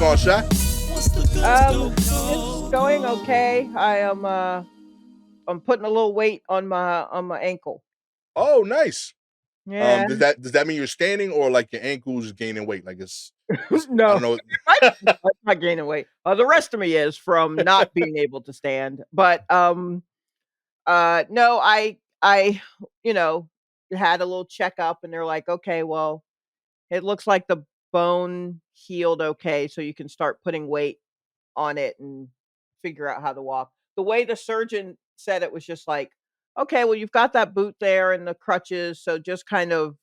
going, Shy? It's going okay. I'm putting a little weight on my ankle. Oh, nice. Yeah. Does that mean you're standing or like your ankles gaining weight? Like it's I No, don't know. I'm not gaining weight. The rest of me is from not being able to stand. But no, I you know had a little checkup, and they're like, okay, well, it looks like the bone healed okay, so you can start putting weight on it and figure out how to walk. The way the surgeon said it was just like, okay, well, you've got that boot there and the crutches, so just kind of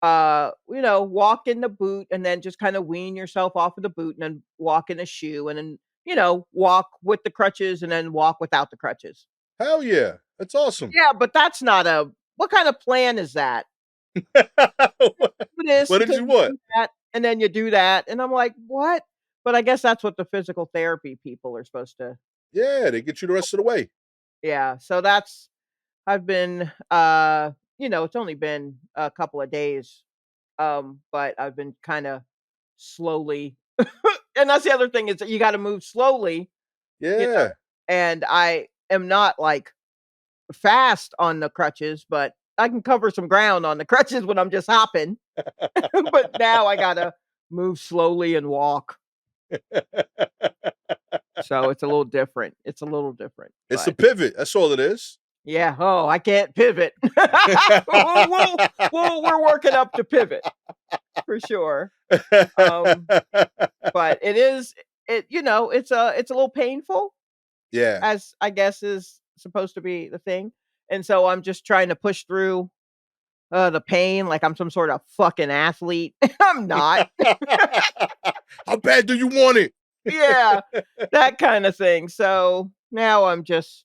walk in the boot and then just kind of wean yourself off of the boot and then walk in a shoe and then, walk with the crutches and then walk without the crutches. Hell yeah, that's awesome. Yeah, but that's not a what kind of plan is that? Do this What did until you you want? do that, and then you do that. And I'm like, what? But I guess that's what the physical therapy people are supposed to. Yeah, they get you the rest of the way. Yeah. So I've been it's only been a couple of days. But I've been kind of slowly and that's the other thing is that you got to move slowly, you know, Yeah. and I am not like fast on the crutches, but I can cover some ground on the crutches when I'm just hopping. But now I got to move slowly and walk. So it's a little different. It's a little different, It's a but pivot. That's all it is. yeah. Oh, I can't pivot. We're working up to pivot for sure. Um, but it's a little painful, Yeah. as I guess is supposed to be the thing. And so I'm just trying to push through the pain like I'm some sort of fucking athlete. I'm not. How bad do you want it? Yeah, that kind of thing. So now I'm just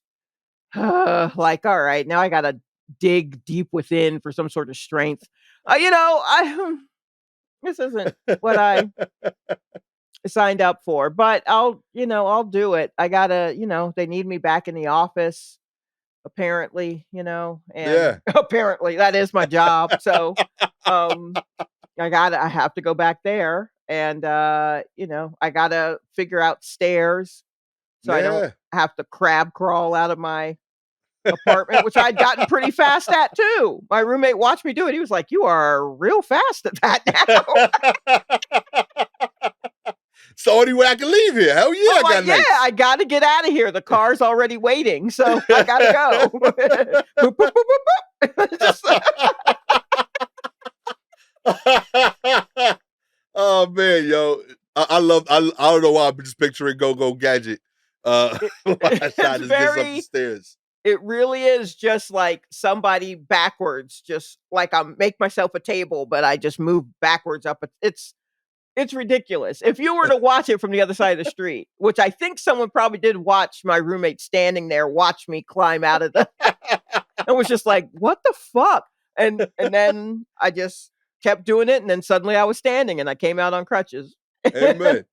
like, all right, now I gotta dig deep within for some sort of strength. I this isn't what I signed up for, but I'll do it. I gotta, they need me back in the office, apparently, and Yeah. apparently that is my job. So, um, I have to go back there and, I gotta figure out stairs so I don't Yeah. have to crab crawl out of my apartment, which I'd gotten pretty fast at too. My roommate watched me do it. He was like, "You are real fast at that now." It's the only way I can leave here. Hell yeah, I'm I got like, "Yeah, nights. I gotta get out of here. The car's already waiting, so I gotta go." Boop, boop, boop, boop, boop. Just Oh man, yo, I love. I don't know why I'm just picturing Go Go Gadget. it While that shot it's just gets up the very stairs. it really is just like somebody backwards, just like I make myself a table, but I just move backwards up. It's ridiculous. If you were to watch it from the other side of the street, which I think someone probably did watch my roommate standing there, watch me climb out of the and was just like, "What the fuck?" And then I just kept doing it, and then suddenly I was standing, and I came out on crutches. Amen.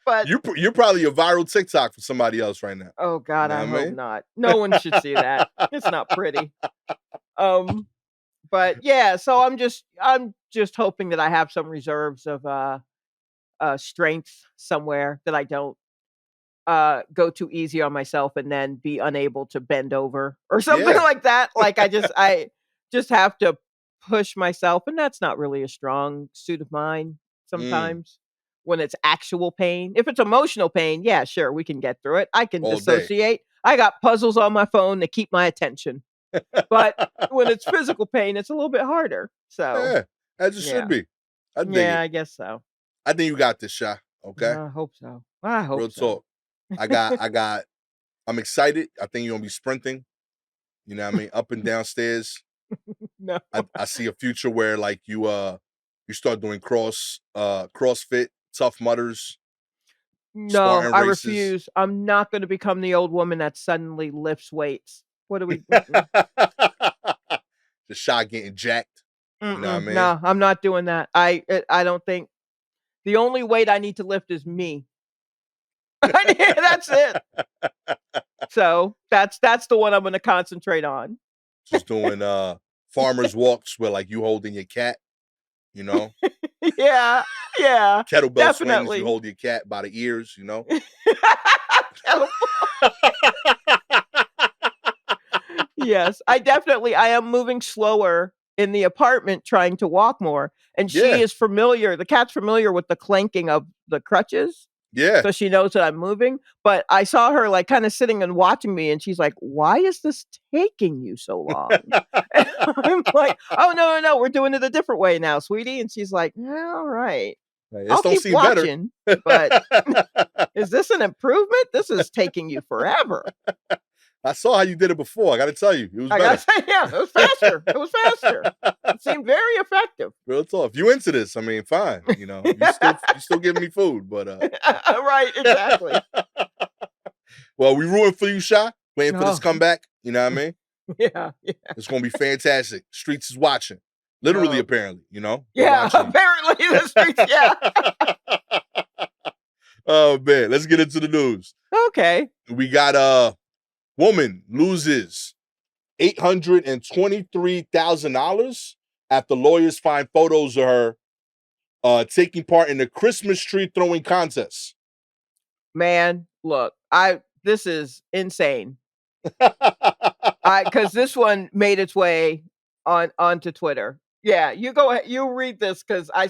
But You're probably a viral TikTok for somebody else right now. oh You god, know I what I hope mean? not. No one should see that. It's not pretty. Um, but yeah, so I'm just hoping that I have some reserves of strength somewhere that I don't go too easy on myself and then be unable to bend over or something Yeah. like that. Like I just have to push myself, and that's not really a strong suit of mine Mm, sometimes when it's actual pain. If it's emotional pain, yeah, sure, we can get through it. I can all day. dissociate. I got puzzles on my phone to keep my attention. But when it's physical pain, it's a little bit harder. So, Yeah, as it should yeah. be. I dig Yeah, it. I guess so. I think you got this shot. Okay, I hope so. I real hope so. talk. I got. I'm excited. I think you're gonna be sprinting. You know what I mean? Up and down stairs. No. I see a future where like you start doing CrossFit, Tough Mudders, No, Spartan I races. refuse. I'm not gonna become the old woman that suddenly lifts weights. What do we mm-mm, The shot getting jacked. You know what I mm-mm, mean? no, I'm not doing that. I don't think the only weight I need to lift is me. That's it. So, that's the one I'm gonna concentrate on. Just doing farmers walks where like you holding your cat. you know? Yeah, yeah, Kettlebell swings, you definitely. hold your cat by the ears, you know? Kettle Yes, I am moving slower in the apartment trying to walk more, and she Yeah, is familiar the cat's familiar with the clanking of the crutches, yeah. so she knows that I'm moving, but I saw her, like, kinda sitting and watching me, and she's like, "Why is this taking you so long?" And I'm like, "Oh, no, no, no, we're doing it a different way now, sweetie," and she's like, "Alright. Like, this I'll don't keep seem better. watching, but is this an improvement? This is taking you forever." I saw how you did it before. I gotta tell you, it was I gotta better. say, yeah, it was faster. It was faster. It seemed very effective. Real talk. If you into this, I mean, fine. You know, you still giving me food, but Right, exactly. well, we rooting for you, Sha. Waiting for this Oh, comeback. You know what I mean? yeah, yeah. It's gonna be fantastic. Streets is watching. Literally, Oh, apparently, you know, they're yeah, watching you. apparently the streets, yeah. Oh man, let's get into the news. Okay. We got a woman loses $823,000 after lawyers find photos of her taking part in the Christmas tree throwing contest. Man, look, this is insane. Because this one made its way onto Twitter. Yeah, you go ahead, you read this because I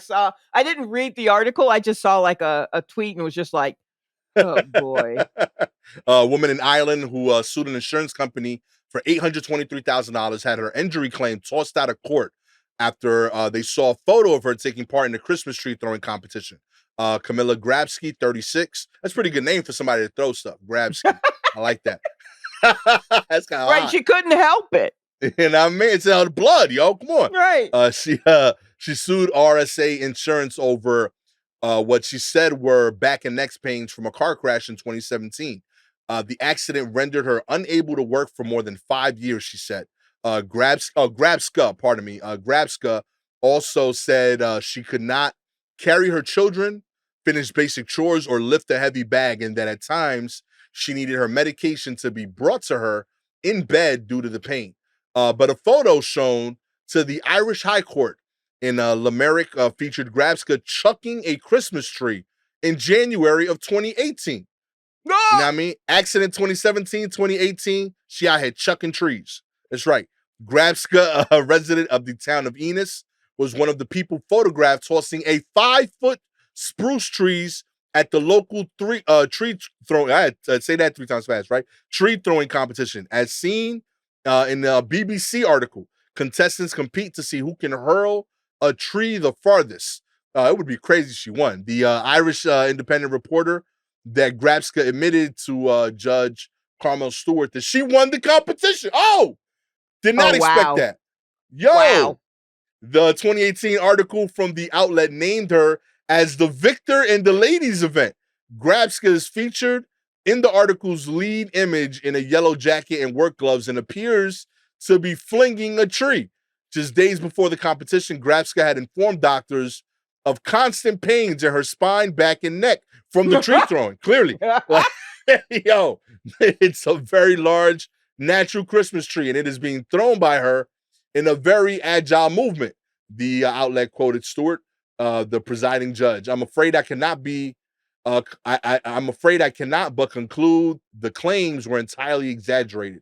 didn't read the article, I just saw, like, a tweet and was just like, "Oh, boy." A woman in Ireland who sued an insurance company for $823,000 had her injury claim tossed out of court after they saw a photo of her taking part in the Christmas tree throwing competition. Camilla Grabsky, 36. That's a pretty good name for somebody to throw stuff. Grabsky. I like that. That's kind of Right, hot. she couldn't help it. You know what I mean? It's out of blood, yo. Come on. Right. She sued RSA Insurance over what she said were back and neck pains from a car crash in 2017. The accident rendered her unable to work for more than 5 years, she said. Grabska, pardon me. Grabska also said she could not carry her children, finish basic chores, or lift a heavy bag, and that at times she needed her medication to be brought to her in bed due to the pain. But a photo shown to the Irish High Court in Limerick featured Grabska chucking a Christmas tree in January of 2018. You know Ah! what I mean? Accident 2017, 2018. She out here chucking trees. That's right. Grabska, a resident of the town of Ennis, was one of the people photographed tossing a 5-foot spruce trees at the local tree throwing. I had to say that 3 times fast, right? Tree throwing competition. As seen in the BBC article, contestants compete to see who can hurl a tree the farthest. It would be crazy she won. The Irish Independent reporter that Grabska admitted to Judge Carmel Stewart that she won the competition. Oh, did Oh, not expect wow. that. Yo, Wow. the 2018 article from the outlet named her as the victor in the ladies' event. Grabska is featured in the article's lead image in a yellow jacket and work gloves and appears to be flinging a tree. Just days before the competition, Grabska had informed doctors of constant pains in her spine, back, and neck from the tree throwing. Clearly, like, yo, it's a very large natural Christmas tree, and it is being thrown by her in a very agile movement. The outlet quoted Stewart, the presiding judge. I'm afraid I cannot be. I'm afraid I cannot but conclude the claims were entirely exaggerated.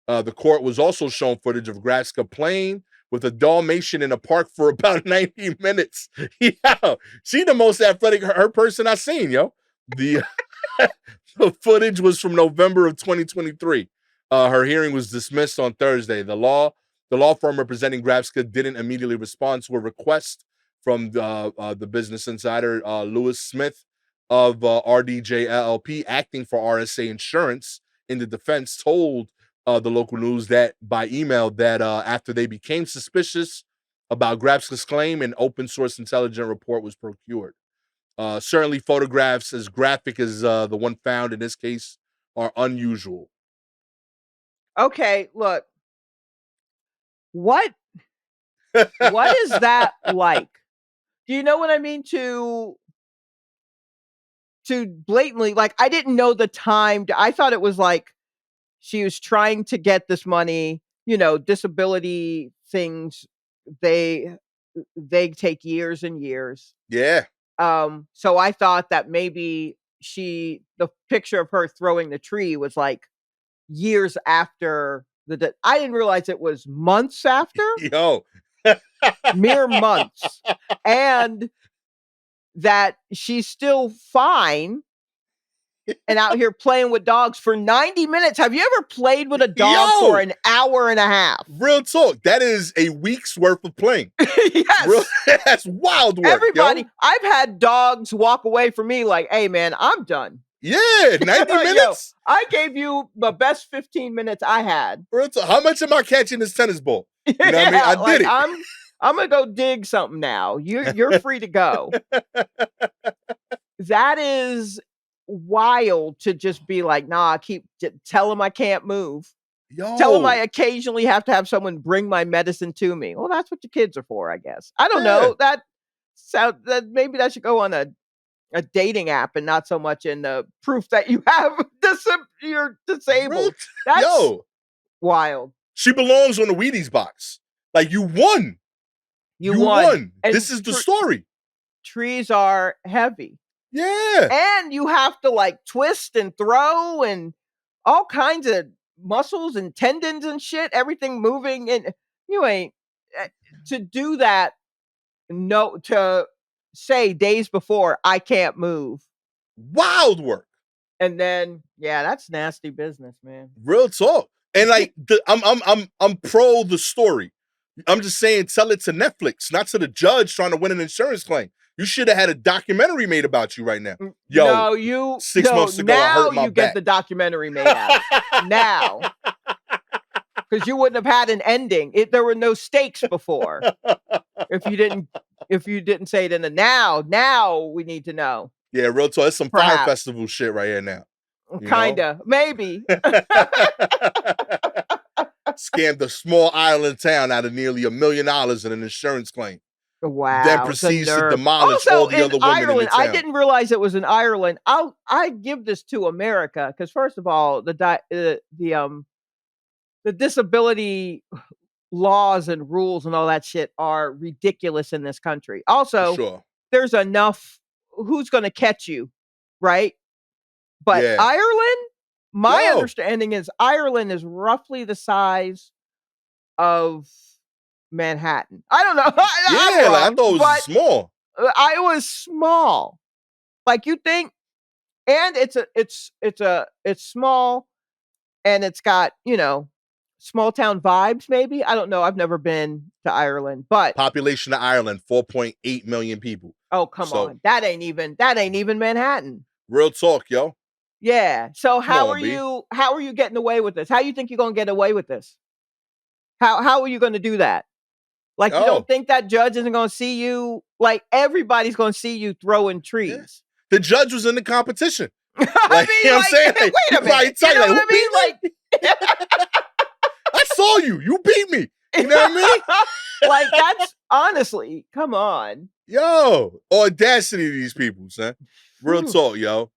The court was also shown footage of Grabska playing with a Dalmatian in a park for about 90 minutes. Yeah, she the most athletic her person I've seen, yo. The, the footage was from November of 2023. Her hearing was dismissed on Thursday. The law firm representing Grabska didn't immediately respond to a request from the Business Insider. Lewis Smith of RDJ LLP, acting for RSA Insurance in the defense, told the local news that by email that after they became suspicious about Grabska's claim, an open source intelligence report was procured. Certainly, photographs as graphic as the one found in this case are unusual. Okay, look. What what is that like? Do you know what I mean? To blatantly, like, I didn't know the time. I thought it was like she was trying to get this money, disability things. They they take years and years. Yeah. So I thought that maybe the picture of her throwing the tree was like years after I didn't realize it was months after, Yo. mere months, and that she's still fine and out here playing with dogs for 90 minutes. Have you ever played with a dog for an hour and a half? Real talk. That is a week's worth of playing. Yes. That's wild work. Everybody, yo. I've had dogs walk away from me like, hey, man, I'm done. Yeah, 90 minutes? Yo, I gave you the best 15 minutes I had. Real talk. How much am I catching this tennis ball? You know what I mean? I did it. I'm gonna go dig something now. You're free to go. That is wild to just be like, nah, tell him I can't move. Yo. Tell him I occasionally have to have someone bring my medicine to me. Well, that's what your kids are for, I guess. I don't know. That maybe that should go on a dating app and not so much in the proof that you have you're disabled. That's wild. She belongs on the Wheaties box. Like, you won. You won. This is the story. Trees are heavy. Yeah. And you have to like twist and throw and all kinds of muscles and tendons and shit, everything moving. And you ain't to do that. No, to say days before, I can't move. Wild work. And then, yeah, that's nasty business, man. Real talk. And like, I'm pro the story. I'm just saying, tell it to Netflix, not to the judge trying to win an insurance claim. You should have had a documentary made about you right now. Yo, no, 6 months ago, I hurt my back. Get the documentary made out. Now. Because you wouldn't have had an ending. There were no stakes before. if you didn't say it in the now we need to know. Yeah, real talk. It's some Fire Festival shit right here now. Kinda. Maybe. Scammed a small island town out of nearly $1 million in an insurance claim. Wow. Then proceeds to demolish all the other women Ireland, in the town. I didn't realize it was in Ireland. I give this to America because first of all, the disability laws and rules and all that shit are ridiculous in this country. Also, there's enough. Who's going to catch you, right? But Ireland, my understanding is Ireland is roughly the size of Manhattan. I don't know. I thought it was small. I was small. Like you think, and it's small, and it's got, small town vibes, maybe. I don't know. I've never been to Ireland, but population of Ireland, 4.8 million people. Oh, come on. That ain't even Manhattan. Real talk, yo. Yeah. So how are you getting away with this? How you think you're gonna get away with this? How are you gonna do that? Like, you don't think that judge isn't gonna see you? Like, everybody's gonna see you throwing trees. Yeah. The judge was in the competition. Like, I mean, you know what I'm saying? Wait a minute. You know what I mean? I saw you. You beat me. You know what I mean? Like, that's honestly, come on. Yo, audacity to these people, son. Real talk, yo.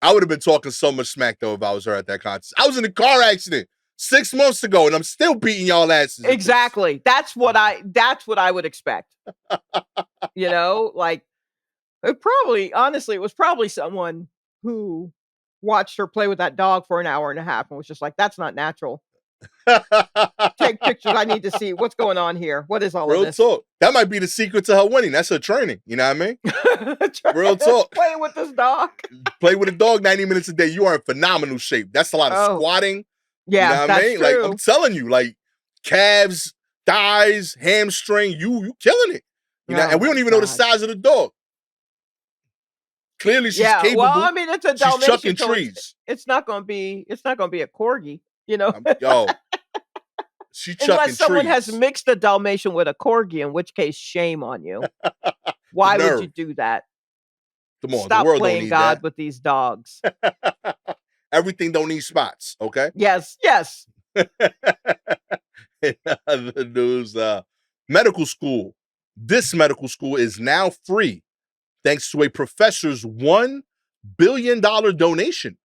I would have been talking so much smack, though, if I was her at that contest. I was in a car accident 6 months ago, and I'm still beating y'all asses. Exactly. That's what I would expect. Like, it was probably someone who watched her play with that dog for an hour and a half and was just like, that's not natural. Take pictures. I need to see what's going on here. What is all of this? Real talk. That might be the secret to her winning. That's her training. You know what I mean? Real talk. Playing with this dog. Play with a dog 90 minutes a day. You are in phenomenal shape. That's a lot of squatting. Yeah, you know what I mean? True. Like, I'm telling you, like, calves, thighs, hamstring, you killing it. You know, and we don't even know the size of the dog. Clearly, she's capable. Well, I mean, it's a Dalmatian. She's chucking trees. It's not gonna be a corgi. Yo, she chucking Unless someone trees. has mixed a Dalmatian with a corgi, in which case, shame on you. Why would you do that? Come on, stop the world playing don't need God that. with these dogs. Everything don't need spots, okay? Yes. In other news, medical school. This medical school is now free thanks to a professor's $1 billion donation.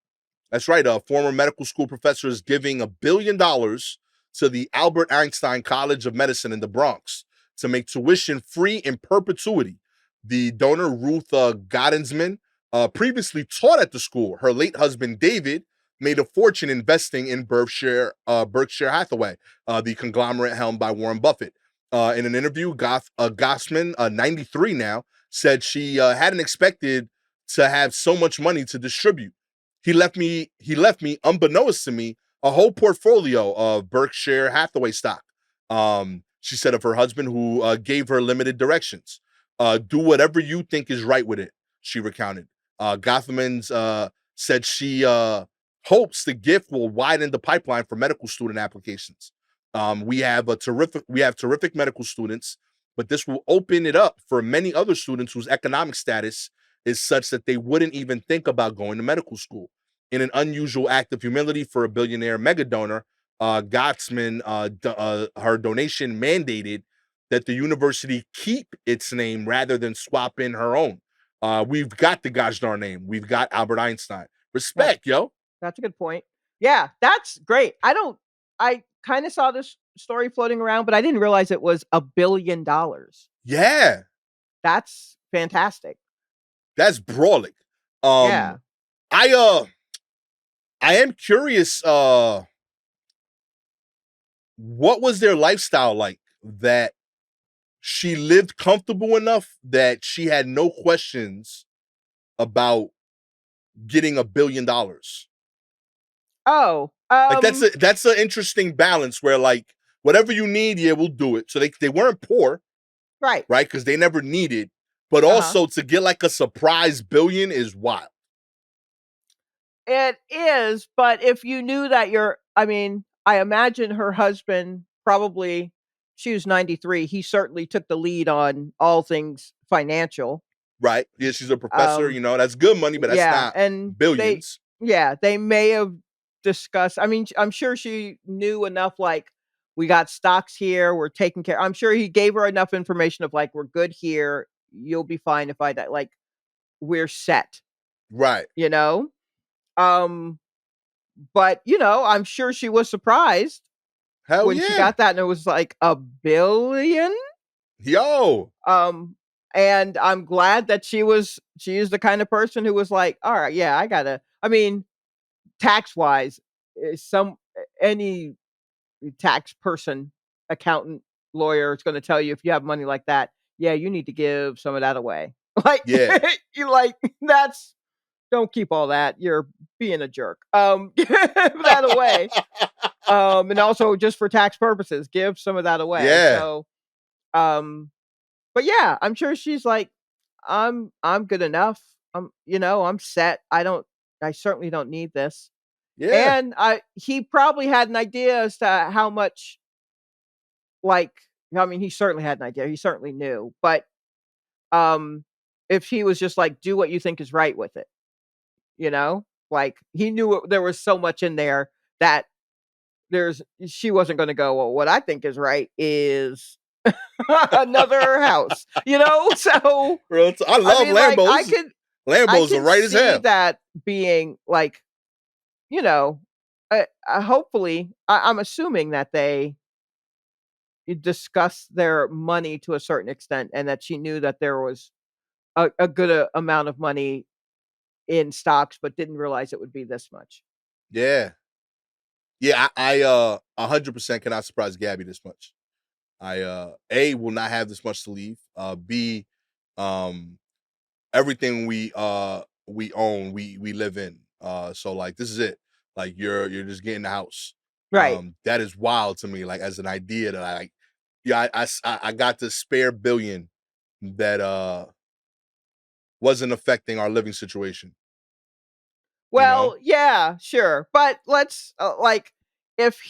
That's right. A former medical school professor is giving $1 billion to the Albert Einstein College of Medicine in the Bronx to make tuition free in perpetuity. The donor, Ruth Gottensman, previously taught at the school. Her late husband, David, made a fortune investing in Berkshire Hathaway, the conglomerate helmed by Warren Buffett. In an interview, Gossman, 93 now, said she hadn't expected to have so much money to distribute. He left me, unbeknownst to me, a whole portfolio of Berkshire Hathaway stock. She said of her husband, who gave her limited directions. Do whatever you think is right with it, she recounted. Gothman's said she hopes the gift will widen the pipeline for medical student applications. We have terrific medical students, but this will open it up for many other students whose economic status is such that they wouldn't even think about going to medical school. In an unusual act of humility for a billionaire mega donor, Gottsman, her donation mandated that the university keep its name rather than swap in her own. We've got the gosh darn name. We've got Albert Einstein. Respect, yo. That's a good point. Yeah, that's great. I kind of saw this story floating around, but I didn't realize it was $1 billion. Yeah. That's fantastic. That's brawling. Yeah. I am curious, what was their lifestyle like that she lived comfortable enough that she had no questions about getting $1 billion? Oh, Like that's an interesting balance where like whatever you need, yeah, we'll do it. So they weren't poor, right. Because they never needed, but also to get like a surprise billion is wild. It is, but if you knew that I imagine her husband probably, she was 93. He certainly took the lead on all things financial. Right. Yeah, she's a professor, that's good money, but that's not and billions. They may have discussed. I mean, I'm sure she knew enough, like, we got stocks here, we're taking care. I'm sure he gave her enough information of like, we're good here. You'll be fine if I die. Like, we're set. Right. But I'm sure she was surprised when she got that, and it was like $1 billion. Yo. And I'm glad that she is the kind of person who was like, all right, yeah, tax wise, any tax person, accountant, lawyer is going to tell you, if you have money like that, yeah, you need to give some of that away. Like, yeah, you like, don't keep all that. You're being a jerk. Give that away. And also just for tax purposes, give some of that away. Yeah. So, but yeah, I'm sure she's like, I'm good enough. I'm set. I certainly don't need this. Yeah. And he probably had an idea as to how much, he certainly had an idea. He certainly knew. But if he was just like, do what you think is right with it, like, he knew there was so much in there that she wasn't going to go, well, what I think is right is another house, so Bro, I love Lambos. Like, Lambos are right as hell. That being like, hopefully, I'm assuming that they discuss their money to a certain extent, and that she knew that there was a good amount of money in stocks, but didn't realize it would be this much. Yeah. Yeah, I 100% cannot surprise Gabby this much. I A, will not have this much to leave. B, everything we own, we live in. So like this is it. Like you're just getting the house. Right. That is wild to me, like as an idea that I got this spare $1 billion that wasn't affecting our living situation. Well, yeah, sure. But let's if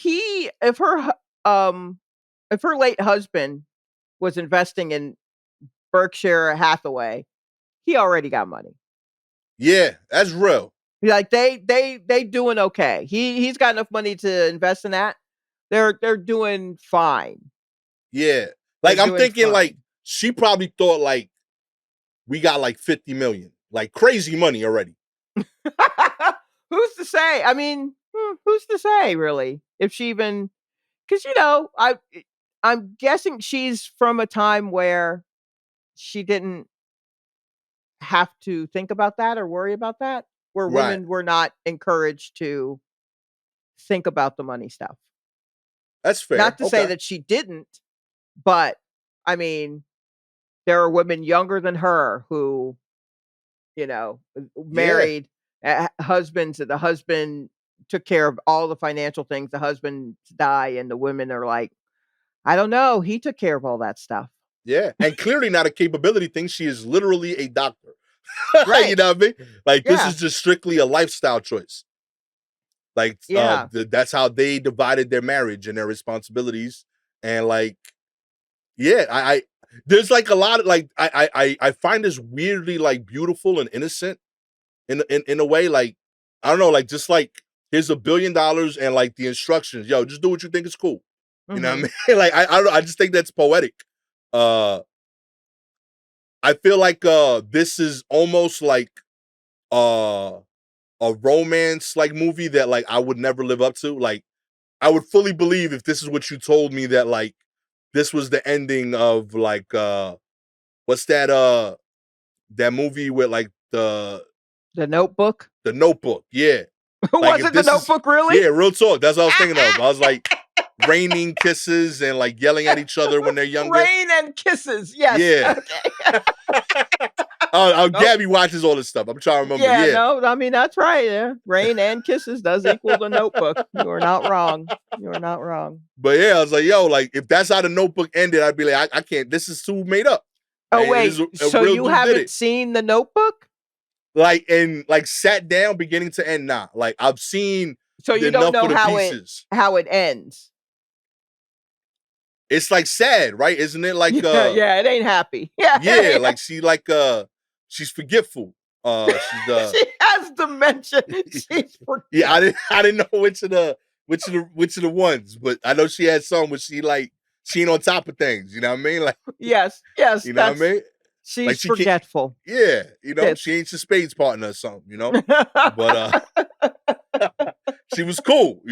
her late husband was investing in Berkshire Hathaway, he already got money. Yeah, that's real. Like, they doing okay. He's got enough money to invest in that. They're doing fine. Yeah. Like, I'm thinking fine. Like she probably thought like we got like 50 million. Like crazy money already. Who's to say? I mean, who's to say really? If she even, because I'm guessing she's from a time where she didn't have to think about that or worry about that, where Right. women were not encouraged to think about the money stuff. That's fair. Not to say Okay. that she didn't, but I mean, there are women younger than her who, Yeah. married husbands, and the husband took care of all the financial things. The husbands die, and the women are like, I don't know. He took care of all that stuff. Yeah. And clearly not a capability thing. She is literally a doctor. You Right. know what I mean? Like, this Yeah. is just strictly a lifestyle choice. Like, Yeah. that's how they divided their marriage and their responsibilities. And like, yeah, I there's like a lot of like I find this weirdly like beautiful and innocent in a way. Like, I don't know, like just like here's $1 billion and like the instructions, yo, just do what you think is cool. You know what I Mhm. mean? Like, I don't know, I just think that's poetic. Uh I feel like this is almost like uh a romance like movie that like I would never live up to. Like, I would fully believe if this is what you told me, that like this was the ending of like what's that movie with like The Notebook? the Notebook. Yeah. Like, Was if it The this is, Notebook, really? yeah, real talk. That's what I was thinking of. I was like raining kisses and like yelling at each other when they're younger. Rain and Kisses. Yes. Yeah. Okay. Nope. Gabby watches all this stuff. I'm trying to remember. Yeah, Yeah. no, I mean, that's right. Yeah. Rain and Kisses does equal The Notebook. You are not wrong. You are not wrong. But yeah, I was like, yo, like if that's how the Notebook ended, I'd be like, I can't. This is too made up. Oh, And it is wait. a So real you dude did haven't it. seen The Notebook? Like, and like sat down beginning to end. Nah, like I've seen So you don't enough know of the how it pieces. ends. It's like sad, right? Isn't it like Yeah, it ain't happy. Yeah. yeah, like she's forgetful. She's She has dementia. She's yeah, forgetful. I didn't know which of the ones, but I know she had some where she ain't on top of things, you know what I mean? Like, Yes, you know what I that's mean? Like, she's she can't, forgetful. yeah, she It's ain't your spades partner or something, but she was cool,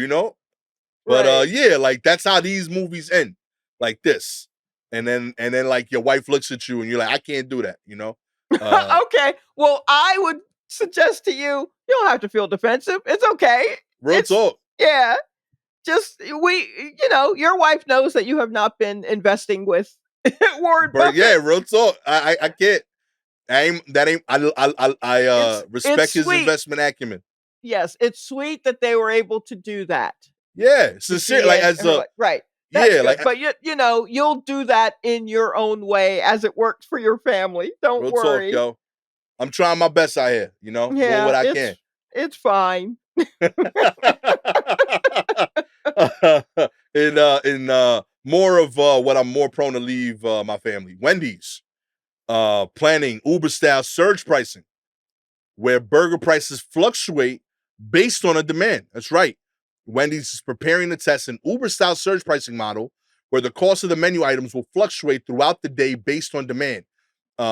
But right. yeah, like that's how these movies end, like this, and then like your wife looks at you and you're like, I can't do that, Okay. Well, I would suggest to you, you don't have to feel defensive. It's okay. Real It's talk. yeah. Just your wife knows that you have not been investing with Warren But yeah, Buffett. real talk. I can't. I It's respect his sweet. investment acumen. Yes, it's sweet that they were able to do that. Yeah, To sincere. she Like, and as her a life. Right. That's yeah, like good. But you'll do that in your own way as it works for your family. Don't real talk, worry. yo. I'm trying my best out here. Doing Yeah, what I it's can. it's fine. In more of what I'm more prone to leave my family. Wendy's planning Uber style surge pricing, where burger prices fluctuate based on a demand. That's right. Wendy's is preparing to test an Uber style surge pricing model where the cost of the menu items will fluctuate throughout the day based on demand,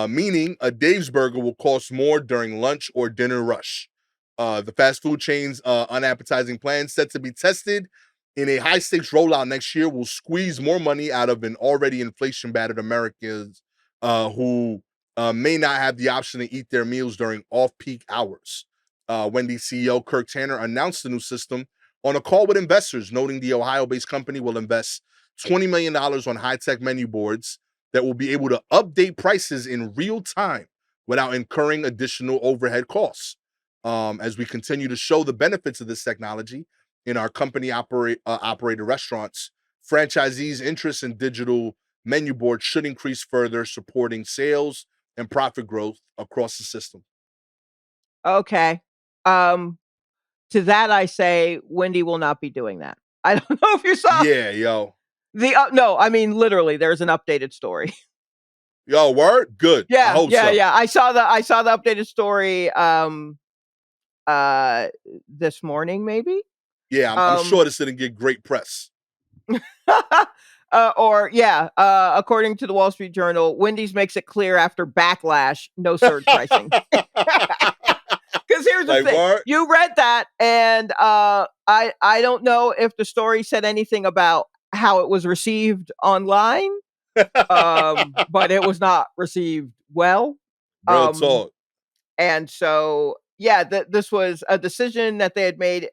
meaning a Dave's burger will cost more during lunch or dinner rush. The fast food chain's unappetizing plan, set to be tested in a high stakes rollout next year, will squeeze more money out of an already inflation battered Americans who may not have the option to eat their meals during off peak hours. Wendy's CEO Kirk Tanner announced the new system on a call with investors, noting the Ohio based company will invest $20 million on high tech menu boards that will be able to update prices in real time without incurring additional overhead costs. As we continue to show the benefits of this technology in our company operated restaurants, franchisees' interest in digital menu boards should increase further, supporting sales and profit growth across the system. Okay. Um, to that I say Wendy will not be doing that. I don't know if you saw Yeah, yo. no, I mean literally there's an updated story. Yo, word? Good. I Yeah, hope yeah, so. yeah. I saw the updated story uh this morning maybe. Yeah, I'm Um sure this didn't get great press. or yeah, according to the Wall Street Journal, Wendy's makes it clear after backlash, no surge pricing. Because here's the Like, thing, word? you read that, and I don't know if the story said anything about how it was received online, but it was not received well. Real Um, talk. and so, yeah, this was a decision that they had made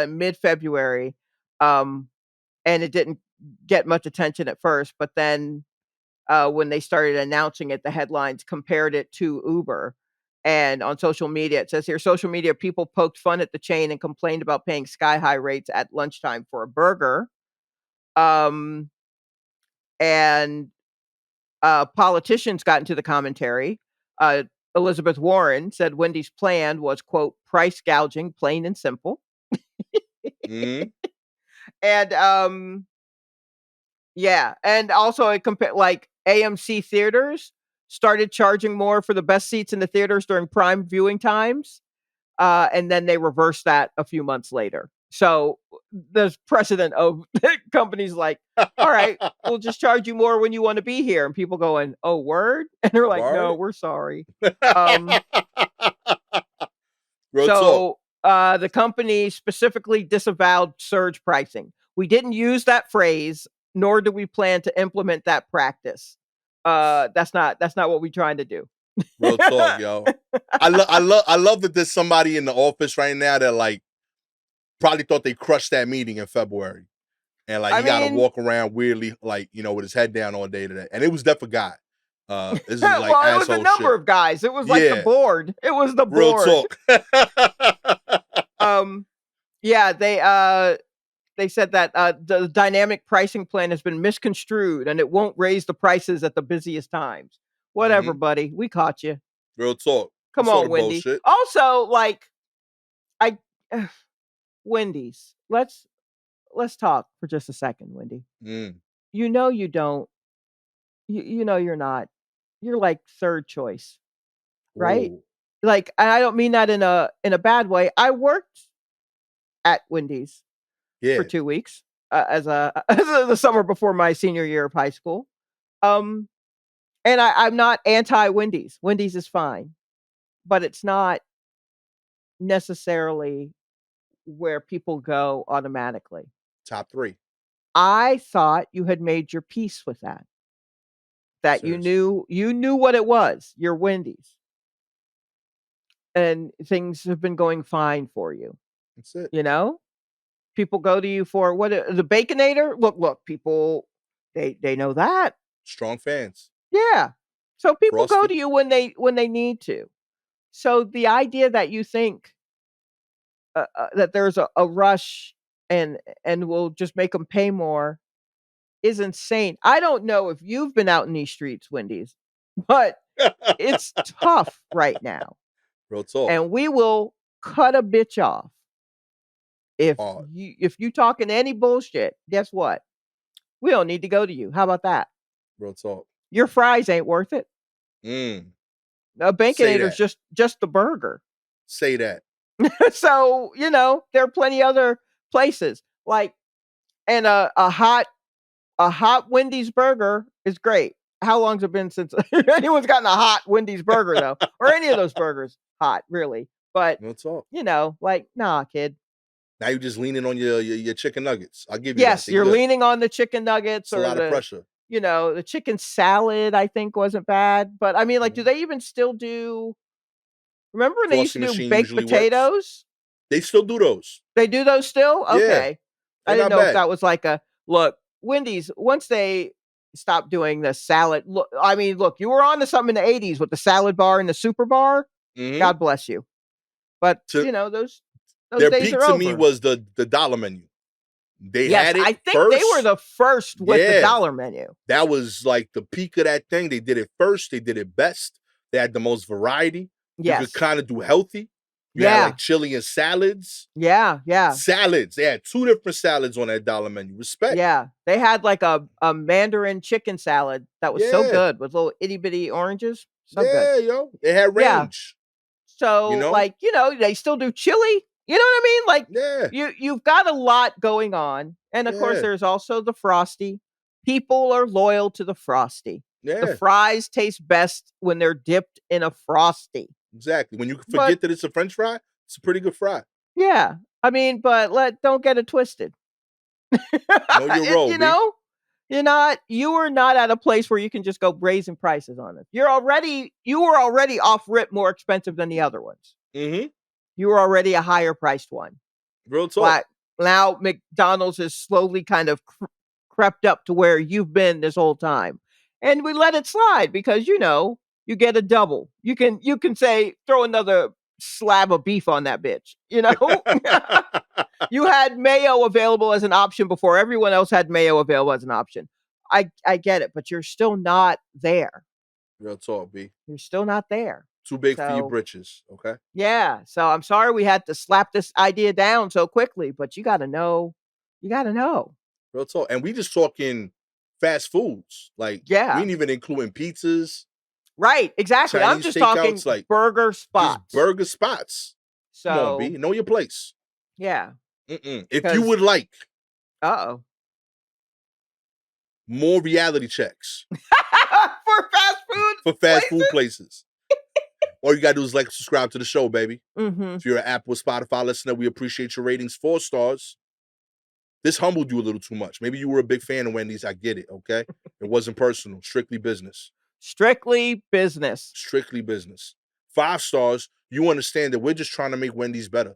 mid February, um, and it didn't get much attention at first. But then when they started announcing it, the headlines compared it to Uber. And on social media, it says here, social media people poked fun at the chain and complained about paying sky high rates at lunchtime for a burger. Um, and Politicians got into the commentary. Elizabeth Warren said Wendy's plan was, quote, price gouging, plain and simple. Mm-hmm. And Yeah, and also it compared like AMC theaters started charging more for the best seats in the theaters during prime viewing times, and then they reversed that a few months later. So there's precedent of companies like, all right, we'll just charge you more when you want to be here, and people going, oh, word, and they're like, no, Word. we're sorry. Um, Real talk. so the company specifically disavowed surge pricing. We didn't use that phrase, nor do we plan to implement that practice. That's not what we're trying to do. Real talk, yo. I love that there's somebody in the office right now that like probably thought they crushed that meeting in February. And like I he got to mean, walk around weirdly, like, you know, with his head down all day today. And it was definitely guy. This is like well, it was a asshole number shit. of guys. It was like the Yeah. board. It was the Real board. talk. Um, yeah, they said that the dynamic pricing plan has been misconstrued and it won't raise the prices at the busiest times. Whatever, Mhm. buddy. We caught you. Real talk. Come That's all on, the Wendy. bullshit. Also, like I Wendy's. Let's talk for just a second, Wendy. Mm. You know you don't. You know you're not. You're like third choice, right? Ooh. Like, and I don't mean that in a bad way. I worked at Wendy's for Yeah. 2 weeks as a as the summer before my senior year of high school. Um, and I'm not anti Wendy's. Wendy's is fine, but it's not necessarily where people go automatically. Top 3. I thought you had made your peace with that. That Seriously. you knew what it was, your Wendy's, and things have been going fine for you, That's it. you know? People go to you for what the Baconator? Look, people they know that. Strong fans. Yeah. So people go Frosty. to you when they need to. So the idea that you think that there's a rush and we'll just make them pay more is insane. I don't know if you've been out in these streets, Wendy's, but it's tough right now. Real talk. And we will cut a bitch off if Hard. you talking any bullshit. Guess what? We don't need to go to you. How about that? Real talk. Your fries ain't worth it. Mm. A Say Baconator's that. just the burger. Say that. So there are plenty other places like, and a hot Wendy's burger is great. How long's it been since anyone's gotten a hot Wendy's burger though, or any of those burgers hot, really? But Real talk. like, nah, kid. Now you're just leaning on your chicken nuggets. I'll give you that. Yes, They you're good. leaning on the chicken nuggets It's a or lot of pressure. the chicken salad. I think wasn't bad, but I mean, like, do Mhm. they even still do? Remember when they used Frosty to do machine baked usually works. potatoes? They still do those. They do those still? Yeah. Okay. I They're didn't not know if bad. that was like a look, Wendy's, once they stopped doing the salad, look, I mean, look, you were on to something in the 80s with the salad bar and the super bar. Mm-hmm. God bless you. But, To those their days peak are to me over. was the dollar menu. They Yes, had it I think they were first. the first with the Yeah. dollar menu. That was like the peak of that thing. They did it first. They did it best. They had the most variety. You could Yes. kind of do healthy. You had Yeah. like chili and salads. Yeah. Salads. They had 2 different salads on that dollar menu. Respect. Yeah. They had like a Mandarin chicken salad that was so Yeah. good with little itty bitty oranges. So good. Yeah, yo. They had Yeah. range. So, You know? like, they still do chili. You know what I mean? Like, Yeah. you've got a lot going on. And of course, Yeah. there's also the Frosty. People are loyal to the Frosty. The Yeah. fries taste best when they're dipped in a Frosty. Exactly. When you But forget that it's a French fry, it's a pretty good fry. yeah, I mean, but don't get it twisted. Know your role, You B. know, you are not at a place where you can just go raising prices on it. You were already off rip more expensive than the other ones. Mm-hmm. You were already a higher priced one. Real talk. But now McDonald's has slowly kind of crept up to where you've been this whole time. And we let it slide because, you get a double. You can say, throw another slab of beef on that bitch, You had mayo available as an option before everyone else had mayo available as an option. I get it, but you're still not there. Real talk, B. You're still not there. Too big for your britches, okay? Yeah. So I'm sorry we had to slap this idea down so quickly, but you got to know. You got to know. Real talk. And we just talking fast foods. Like, we ain't even including pizzas. Right. Exactly. Chinese I'm just talking like burger spots. Just burger spots. So, come on, B. Know your place. Yeah. If you would like more reality checks for fast food for fast food places, all you gotta do is subscribe to the show, baby. Mm-hmm. If you're an Apple or Spotify listener, we appreciate your ratings. 4 stars. This humbled you a little too much. Maybe you were a big fan of Wendy's. I get it, okay? It wasn't personal. Strictly business. Strictly business. Strictly business. 5 stars. You understand that we're just trying to make Wendy's better,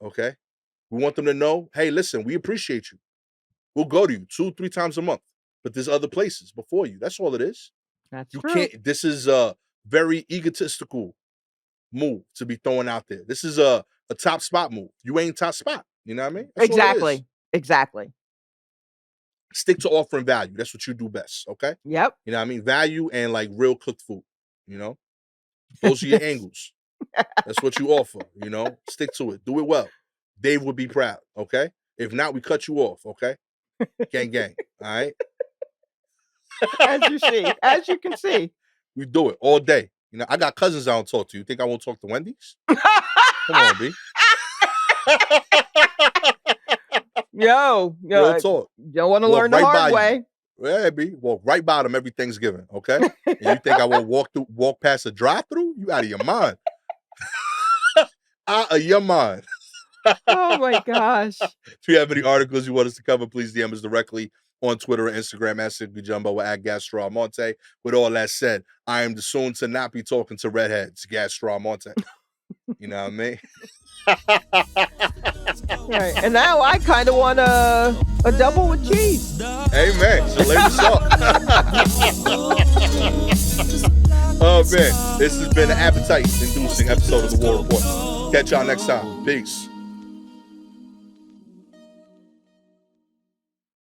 okay? We want them to know, hey, listen, we appreciate you. We'll go to you 2-3 times a month, but there's other places before you. That's all it is. That's you true. Can't. This is a very egotistical move to be throwing out there. This is a top spot move. You ain't top spot. You know what I mean? That's exactly. Exactly. Stick to offering value. That's what you do best. Okay. Yep. You know what I mean? Value and real cooked food. Those are your angles. That's what you offer. Stick to it. Do it well. Dave would be proud. Okay. If not, we cut you off. Okay. Gang, gang. All right. As you can see, we do it all day. I got cousins I don't talk to. You think I won't talk to Wendy's? Come on, B. Yo, real talk. You don't want to learn the hard way. Yeah, B. Walk right by them every Thanksgiving, okay? And you think I won't walk past a drive-through? You out of your mind. Out of your mind. Oh my gosh. If you have any articles you want us to cover, please DM us directly on Twitter and Instagram at Simply Jumbo or at Gastor Almonte. With all that said, I am the soon to not be talking to redheads, Gastor Almonte. You know what I mean? Right. And now I kind of want a double with cheese. Amen. Shalewa Sharpe. Oh man, this has been an appetite-inducing episode of the War Report. Catch y'all next time. Peace.